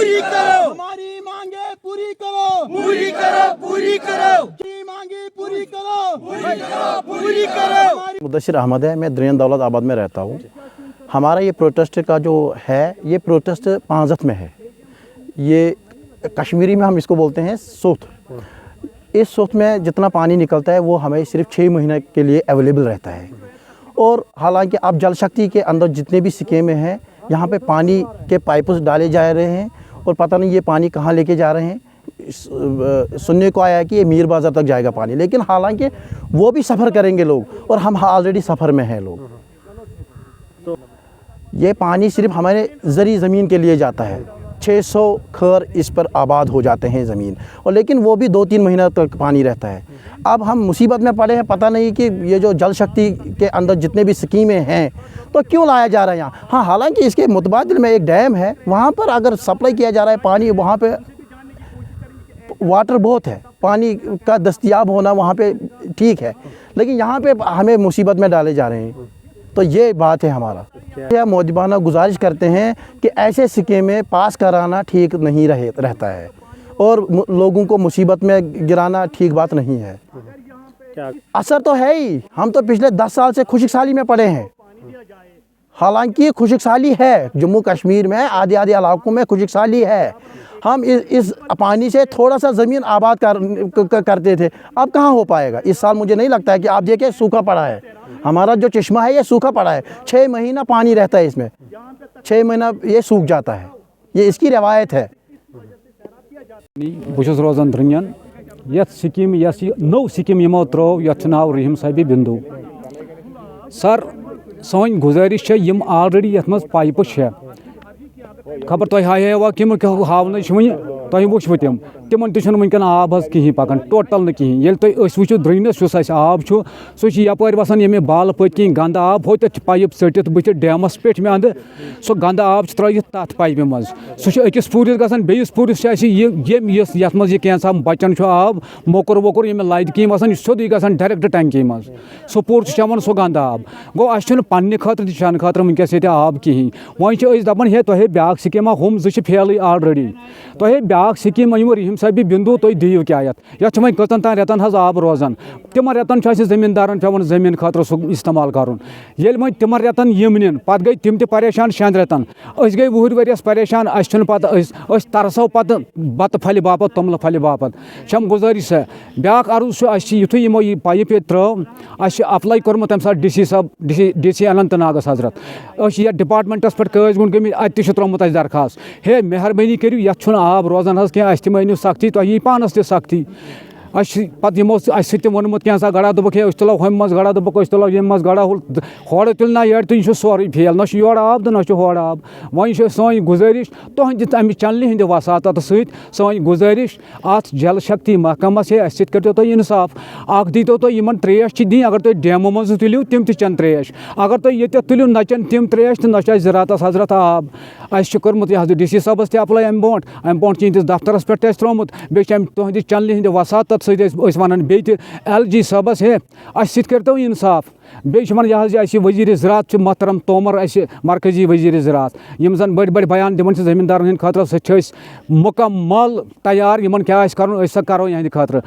पूरी करो, हमारी मांगे पूरी करो, पूरी करो, पूरी करो, की मांगे पूरी करो, पूरी करो, पूरी करो। मुदस्सिर अहमद है, मैं द्रियन दौलत आबाद में रहता हूँ। हमारा ये प्रोटेस्ट का जो है, ये प्रोटेस्ट पांजत में है। ये कश्मीरी में हम इसको बोलते हैं सोथ। इस सोथ में जितना पानी निकलता है वो हमें सिर्फ 6 महीने के लिए अवेलेबल रहता है। और हालांकि अब जल शक्ति के अंदर जितने भी स्कीमें हैं, यहाँ पे पानी के पाइप्स डाले जा रहे हैं और पता नहीं ये पानी कहाँ लेके जा रहे हैं। सुनने को आया है कि ये मीर बाज़ार तक जाएगा पानी, लेकिन हालांकि वो भी सफ़र करेंगे लोग और हम ऑलरेडी सफ़र में हैं लोग। ये पानी सिर्फ हमारे ज़री ज़मीन के लिए जाता है। 600 घर इस पर आबाद हो जाते हैं ज़मीन, और लेकिन वो भी 2-3 महीना तक पानी रहता है। अब हम मुसीबत में पड़े हैं, पता नहीं कि ये जो जल शक्ति के अंदर जितने भी स्कीमें हैं तो क्यों लाया जा रहा है यहाँ। हाँ, हालांकि इसके मुतबादिल में एक डैम है, वहाँ पर अगर सप्लाई किया जा रहा है पानी, वहाँ पे वाटर बहुत है, पानी का दस्तयाब होना वहाँ पे ठीक है, लेकिन यहाँ पे हमें मुसीबत में डाले जा रहे हैं। तो ये बात है हमारा। यह मोदिबाना गुजारिश करते हैं कि ऐसे स्कीमें पास कराना ठीक नहीं रहता है और लोगों को मुसीबत में गिराना ठीक बात नहीं है। असर तो है ही, हम तो पिछले 10 साल से खुशकसाली में पड़े हैं। हालांकि खुशकसाली है, जम्मू कश्मीर में आधे इलाकों में खुशकसाली है। हम इस पानी से थोड़ा सा ज़मीन आबाद करते थे, अब कहाँ हो पाएगा। इस साल मुझे नहीं लगता है कि आप देखिए सूखा पड़ा है, हमारा जो चश्मा है ये सूखा पड़ा है। 6 महीना पानी रहता है इसमें, 6 महीना ये सूख जाता है, ये इसकी रवायत है। बहुत रोजान द्रियन ये स्कीम नौ स्कीम यमो त्रो यथ नाव रहीम साहब बिंदु सर सन गुजारिश यम ऑलरेडी यथ मज पाइप खबर तुम हाय वा कम हावन तुम वो तम तिमन तन आब कहीं पकान टोटल न कहीं ये तुम वो द्रिनस आब सह यपर वसान ये बाल पत कहीं गंद आब हो पाइप षटित बुत डैमस पे मे अंद सह गंद आब त्रित तथ पाइपि मज सह अकिस पूरिस गसान बेस पूरिस ये मज कैसा बचन आब मोकुर वोकुर ये लद कहीं वसान सोदी गसान डायरेक्ट टंकी मज सह पूर चवन सह गंद आब गो अस पन्ने खतर चेन खतर वनकस ये आब कहीं वह दपान हे तुह ब्या स्कीमा हम फेल ऑलरेडी तुह ब्या स्कीम अनमो रहीम साहब बिंदु तुम दिव क्या ये कतन तान रेतन आब रोजान तिम रेतन जमींदारन पे जमीन खतर सह इस्तेमाल कर वो तिम रेतन यम नीन पे गई तिम परेशान 6 रेतन गई 20 वरियस परेशान पे तरसो पे बत फल बापत तोमल फल बापत छम गुजारिश है ब्या अर्ज युथ यमो यह पाइप ये त्रो अप्लाई कोर्मुत तम साथ DC साहब DC अनंत नागस हजरत ये डिपार्टमेंटस पे कज गुन गमित अत त्रोमुत दरखास्त हे मेहरबानी करू ये आब रोजान क्या मानियो सख्ती तुम यी पानस तह सख्ती पे यमो वोनमुत क्या गड़ा दोक हे तुलो हम मज गड़ा दोक तुलो यम मज गड़ा होड़ तुल ना ये तुम सोरे फेल ना योर आब तो ना होड़ आब वही सी गुजारिश तुहद अमि चैनल हंद वसात सी गुजारिश अत जल शक्ति महकमस है करो तुम इंसाफ अख दीतो तुम त्रेश दी अगर तुम डैमो मज तुलियो तम चन त्रेश अगर तुम ये तुलियो नचन तम त्रेश तो नच ज़रात हजरत आब कोर्मुत यह DC साहबस तह अप्लाई अम ब्रोट चंदिस दफ्तरस पे त्रोमुत बे तुहद चैनल हंद वसात वन बे LG साहबस हे अस करो इंसाफ बे यह वजीर ज़रात मोहतरम तोमर मरकजी वजीर ज़रात यम जन बड़ बड़ बयान दिवन जमींदारन हंद खतर सह मुकम्मल तैयार यमन क्या करो यहंद खतर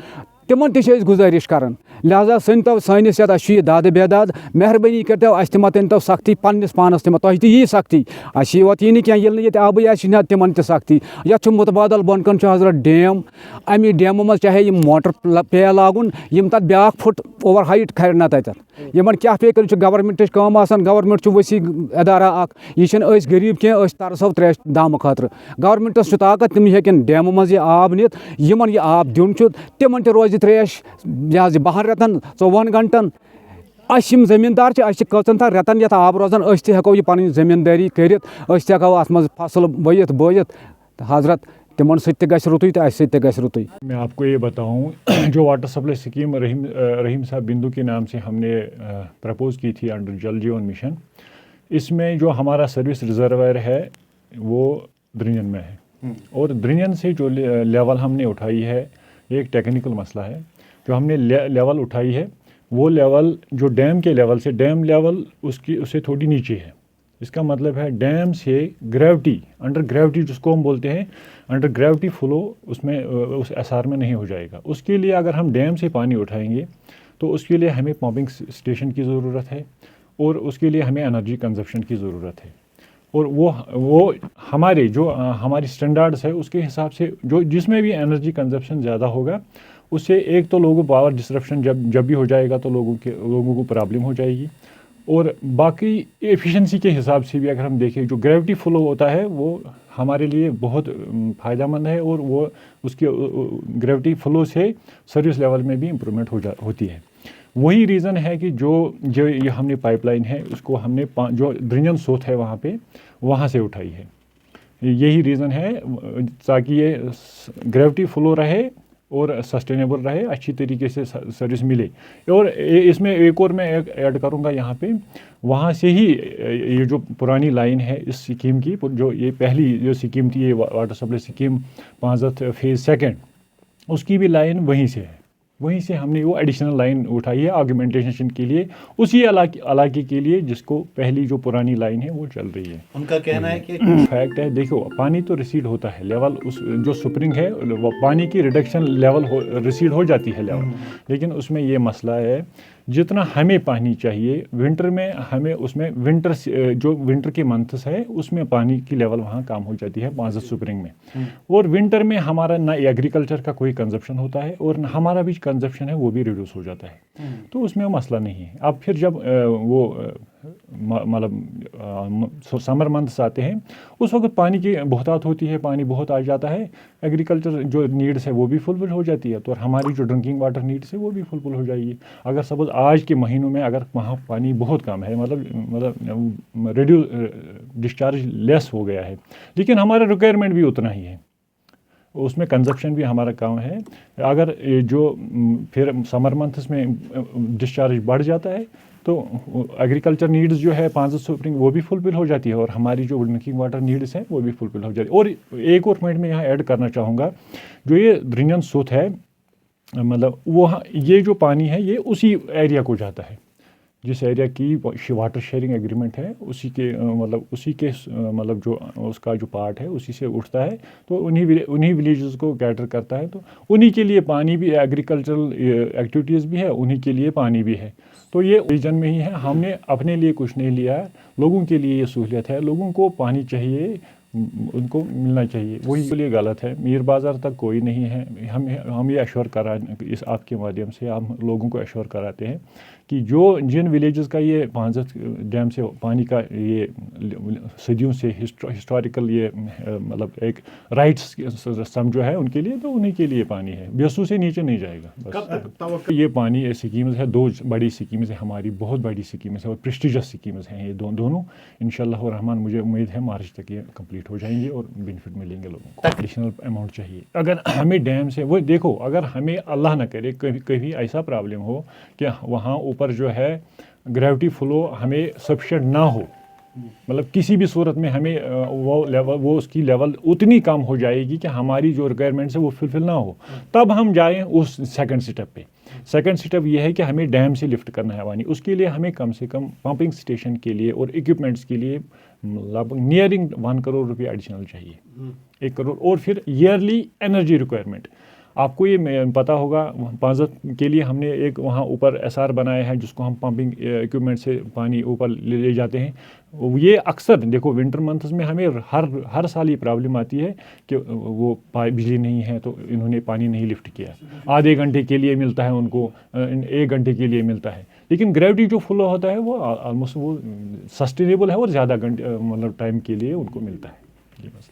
तिमन तह गुजारिश कर लिहाजा सनतो सैनिस ये दाद बेदाद मेहरबानी करो अस मत तो सख्ती पन्नस पानस तम तुम यी सख्ती अस योत यी ये आब तिमन सख्ती ये मुतबादल बोन हजरत डैम अमी डैम मज चाहे यह मोटर पे लागुन यम तक ब्या फुट ओवर हाइट खरना तत यमन क्या पे कर गवर्नमेंट कम गवर्नमेंट वसी अदारा यह गरीब क्या तरसो त्रेश दाम खतर गवर्नमेंटस ताकत तम हेकन डैम मज यह आब नित यमन यह आब दिन तिमन रोज त्रेश यह 12 रेतन 24 घंटन जमींदार कचन तान रेतन ये आब रोजान हेको यह पन जमींदारी कर हेको अत मज फसल बोत बोत हजरत तिमन सत रुतु तो अस रुतु। मैं आपको ये बताऊं जो वाटर सप्लाई स्कीम रहीम साहब बिंदु के नाम से हमने प्रपोज़ की थी अंडर जल जीवन मिशन, इसमें जो हमारा सर्विस रिजर्वायर है वो द्रियन में है और द्रियन से जो लेवल हमने उठाई है ये एक टेक्निकल मसला है। जो हमने लेवल उठाई है वो लेवल जो डैम के लेवल से डैम लेवल उससे थोड़ी नीचे है, इसका मतलब है डैम से ग्रेविटी, अंडर ग्रेविटी जिसको हम बोलते हैं, अंडर ग्रेविटी फ्लो उसमें उस एसआर में नहीं हो जाएगा। उसके लिए अगर हम डैम से पानी उठाएंगे तो उसके लिए हमें पंपिंग स्टेशन की ज़रूरत है और उसके लिए हमें एनर्जी कंजप्शन की ज़रूरत है। और वो हमारे जो हमारी स्टैंडर्ड्स है उसके हिसाब से जो जिसमें भी एनर्जी कंजप्शन ज़्यादा होगा उससे एक तो लोगों पावर डिस्ट्रप्शन जब भी हो जाएगा तो लोगों को प्रॉब्लम हो जाएगी। और बाकी एफिशिएंसी के हिसाब से भी अगर हम देखें जो ग्रेविटी फ्लो होता है वो हमारे लिए बहुत फ़ायदेमंद है और वो उसके ग्रेविटी फ्लो से सर्विस लेवल में भी इम्प्रूवमेंट होती है। वही रीज़न है कि जो ये हमने पाइपलाइन है उसको हमने जो द्रिंजन सोत है वहाँ से उठाई है। यही रीज़न है ताकि ये ग्रेविटी फ्लो रहे और सस्टेनेबल रहे, अच्छी तरीके से सर्विस मिले। और इसमें एक और मैं ऐड करूँगा यहाँ पे, वहाँ से ही ये जो पुरानी लाइन है इस स्कीम की, जो ये पहली जो स्कीम थी ये वाटर सप्लाई स्कीम पांचत फेज़ 2, उसकी भी लाइन वहीं से है। वहीं से हमने वो एडिशनल लाइन उठाई है आर्गुमेंटेशन के लिए उसी इलाके के लिए जिसको पहली जो पुरानी लाइन है वो चल रही है। उनका कहना है कि फैक्ट है, देखो पानी तो रिसीड होता है, लेवल उस जो स्प्रिंग है पानी की रिडक्शन लेवल रिसीड हो जाती है लेवल, लेकिन उसमें ये मसला है जितना हमें पानी चाहिए विंटर में हमें उसमें विंटर के मंथ्स है उसमें पानी की लेवल वहाँ कम हो जाती है पांचत स्प्रिंग में। और विंटर में हमारा ना एग्रीकल्चर का कोई कंजप्शन होता है और ना हमारा भी कंजप्शन है वो भी रिड्यूस हो जाता है, तो उसमें मसला नहीं है। अब फिर जब वो मतलब समर मंथ्स आते हैं उस वक्त पानी की बहुतात होती है, पानी बहुत आ जाता है, एग्रीकल्चर जो नीड्स है वो भी फुलफिल हो जाती है, तो हमारी जो ड्रिंकिंग वाटर नीड्स है वो भी फुलफिल हो जाएगी। अगर सपोज आज के महीनों में अगर वहाँ पानी बहुत कम है, मतलब डिस्चार्ज लेस हो गया है, लेकिन हमारा रिक्वायरमेंट भी उतना ही है, उसमें कंजप्शन भी हमारा कम है। अगर जो फिर समर मंथ्स में डिस्चार्ज बढ़ जाता है तो एग्रीकल्चर नीड्स जो है पांचत स्प्रिंग वो भी फुलफिल हो जाती है और हमारी जो ड्रिंकिंग वाटर नीड्स हैं वो भी फुलफिल हो जाती है। और एक और पॉइंट मैं यहाँ ऐड करना चाहूँगा, जो ये द्रिंजन सोत है मतलब वो ये जो पानी है ये उसी एरिया को जाता है जिस एरिया की वाटर शेयरिंग एग्रीमेंट है, उसी के मतलब जो उसका जो पार्ट है उसी से उठता है, तो उन्हीं विलेजेस को कैटर करता है, तो उन्हीं के लिए पानी भी, एग्रीकल्चरल एक्टिविटीज़ भी है, उन्हीं के लिए पानी भी है। तो ये रीजन में ही है, हमने अपने लिए कुछ नहीं लिया, लोगों के लिए ये सहूलियत है, लोगों को पानी चाहिए, उनको मिलना चाहिए, वही के लिए गलत है। मीर बाज़ार तक कोई नहीं है। हम ये एश्योर करा इस आपके माध्यम से हम लोगों को एश्योर कराते हैं कि जिन विलेजेस का ये पांचत डैम से पानी का ये सदियों से हिस्टोरिकल ये मतलब एक राइट्स समझो है उनके लिए, तो उन्हीं के लिए पानी है, बेसू से नीचे नहीं जाएगा बस। ये पानी स्कीम्स है, 2 बड़ी स्कीम्स है हमारी, बहुत बड़ी स्कीम्स है और प्रेस्टिजियस स्कीम्स हैं ये दोनों। इंशाल्लाह रहमान मुझे उम्मीद है मार्च तक ये कंप्लीट हो जाएंगे और बेनिफिट मिलेंगे लोगों को। एडिशनल अमाउंट चाहिए अगर हमें डैम से, वो देखो अगर हमें अल्लाह ना करे कभी ऐसा प्रॉब्लम हो कि वहाँ ऊपर जो है ग्रेविटी फ्लो हमें सफिशिएंट ना हो, मतलब किसी भी सूरत में हमें वो उसकी लेवल उतनी कम हो जाएगी कि हमारी जो रिक्वायरमेंट्स है वो फुलफिल ना हो, तब हम जाएं उस सेकंड स्टेप पे। सेकंड स्टेप ये है कि हमें डैम से लिफ्ट करना है पानी, उसके लिए हमें कम से कम पंपिंग स्टेशन के लिए और इक्विपमेंट्स के लिए लगभग नियरिंग 1 करोड़ रुपये एडिशनल चाहिए, 1 करोड़। और फिर ईयरली एनर्जी रिक्वायरमेंट, आपको ये पता होगा पांचत के लिए हमने एक वहाँ ऊपर एसआर बनाया है जिसको हम पंपिंग इक्विपमेंट से पानी ऊपर ले जाते हैं। ये अक्सर देखो विंटर मंथ्स में हमें हर साल ये प्रॉब्लम आती है कि वो बिजली नहीं है तो इन्होंने पानी नहीं लिफ्ट किया, आधे घंटे के लिए मिलता है उनको, 1 घंटे के लिए मिलता है, लेकिन ग्रेविटी जो फ्लो होता है वो ऑलमोस्ट वो सस्टेनेबल है और ज़्यादा घंटे मतलब टाइम के लिए उनको मिलता है। ये बस।